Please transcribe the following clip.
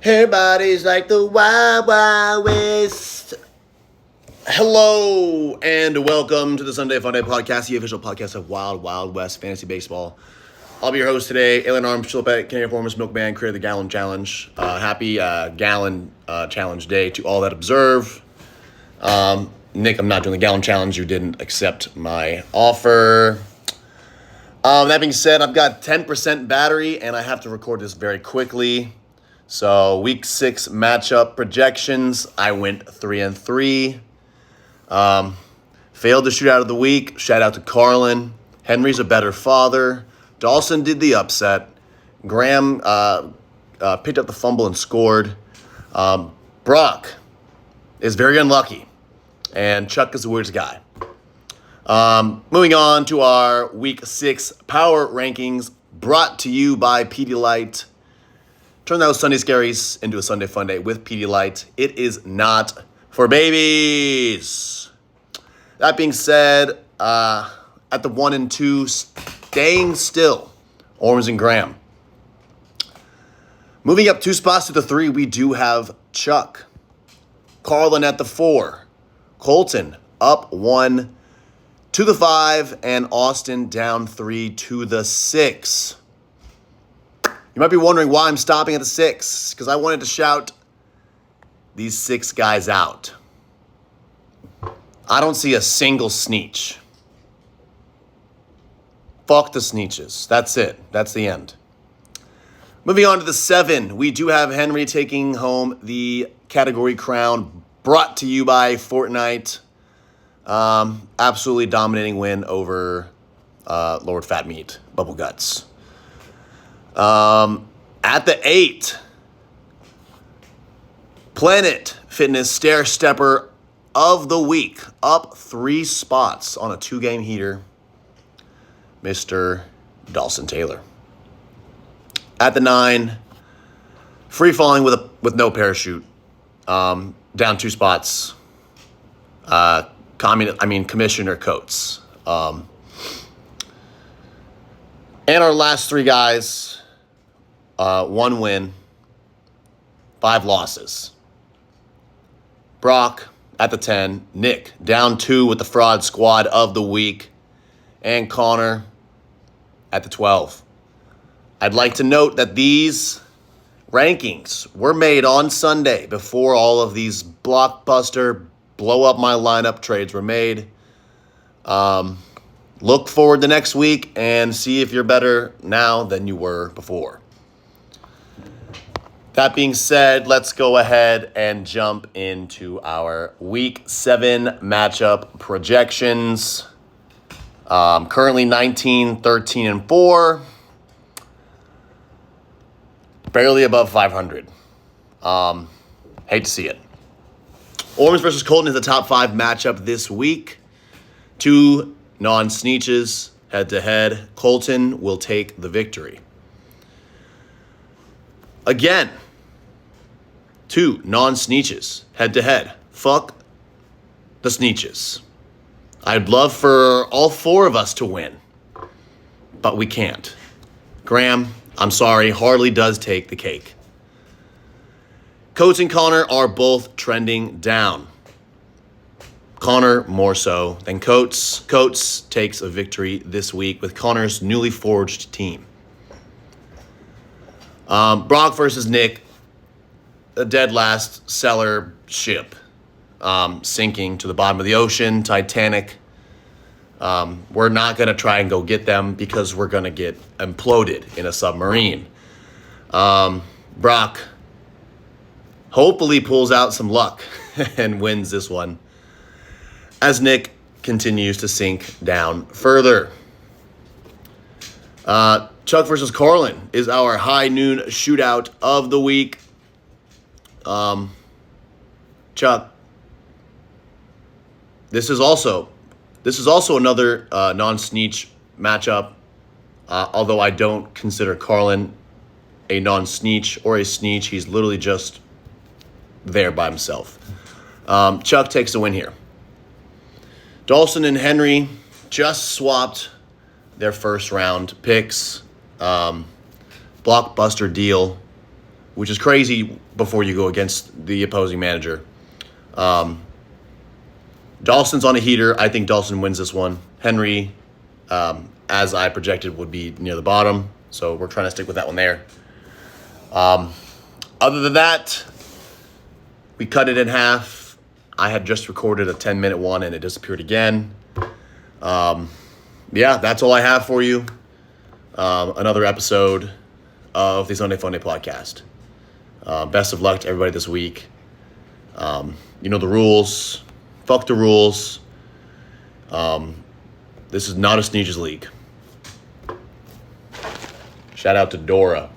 Everybody's like the Wild Wild West. Hello and welcome to the Sunday Funday podcast, the official podcast of Wild Wild West Fantasy Baseball. I'll be your host today, Alien Arms, Philip, Canadian Performance, Milkman, creator of the Gallon Challenge. Happy Gallon Challenge Day to all that observe. Nick, I'm not doing the Gallon Challenge. You didn't accept my offer. That being said, I've got 10% battery, and I have to record this very quickly. So, week 6 matchup projections. I went 3-3. Failed the shootout of the week. Shout out to Carlin. Henry's a better father. Dawson did the upset. Graham picked up the fumble and scored. Brock is very unlucky. And Chuck is the weirdest guy. Moving on to our week 6 power rankings brought to you by Pedialyte. Turn those Sunday Scaries into a Sunday Funday with Pedialyte. It is not for babies. That being said, at the 1 and 2, staying still, Orms and Graham. Moving up 2 spots to the 3, we do have Chuck. Carlin at the 4. Colton up 1 to the 5, and Austin down 3 to the 6. You might be wondering why I'm stopping at the 6, because I wanted to shout these 6 guys out. I don't see a single sneech. Fuck the sneeches. That's it. That's the end. Moving on to the 7, we do have Henry taking home the category crown brought to you by Fortnite. Absolutely dominating win over Lord Fat Meat, Bubble Guts. At the 8, Planet Fitness Stair Stepper of the week, up 3 spots on a 2-game heater, Mr. Dawson Taylor. At the 9, Free Falling with no parachute, down 2 spots, Commissioner Coates. And our last 3 guys, 1 win, 5 losses. Brock at the 10, Nick down 2 with the fraud squad of the week, and Connor at the 12. I'd like to note that these rankings were made on Sunday before all of these blockbuster blow up my lineup trades were made. Look forward to next week and see if you're better now than you were before. That being said, let's go ahead and jump into our week 7 matchup projections. Currently 19, 13, and 4. Barely above 500. Hate to see it. Orms versus Colton is the top 5 matchup this week. 2 non-sneeches head-to-head. Colton will take the victory. Again, 2 non-sneeches head-to-head. Fuck the sneeches. I'd love for all 4 of us to win, but we can't. Graham, I'm sorry, hardly does take the cake. Coates and Connor are both trending down. Connor more so than Coates. Coates takes a victory this week with Connor's newly forged team. Brock versus Nick, a dead last cellar ship, sinking to the bottom of the ocean, Titanic. We're not going to try and go get them because we're going to get imploded in a submarine. Brock hopefully pulls out some luck and wins this one as Nick continues to sink down further. Chuck versus Carlin is our high noon shootout of the week. Chuck, this is also another non-sneech matchup, although I don't consider Carlin a non-sneech or a sneech. He's literally just there by himself. Chuck takes the win here. Dawson and Henry just swapped their first round picks. Blockbuster deal. which is crazy before you go against the opposing manager. Dawson's on a heater. I think Dawson wins this one. Henry, as I projected, would be near the bottom. So we're trying to stick with that one there. Other than that, we cut it in half. I had just recorded a 10-minute one and it disappeared again. Yeah, that's all I have for you. Another episode of the Sunday Funday podcast. Best of luck to everybody this week. You know the rules. Fuck the rules. This is not a Sneeches League. Shout out to Dora.